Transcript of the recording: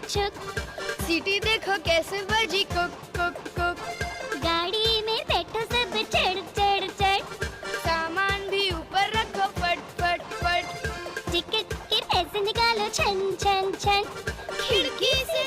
छुक। सीटी देखो कैसे बजी कुक कुक कुक। गाड़ी में बैठो सब चढ़ चढ़ चढ़। सामान भी ऊपर रखो फट फट फट। टिकट के पैसे निकालो छन छन छन। खिड़की से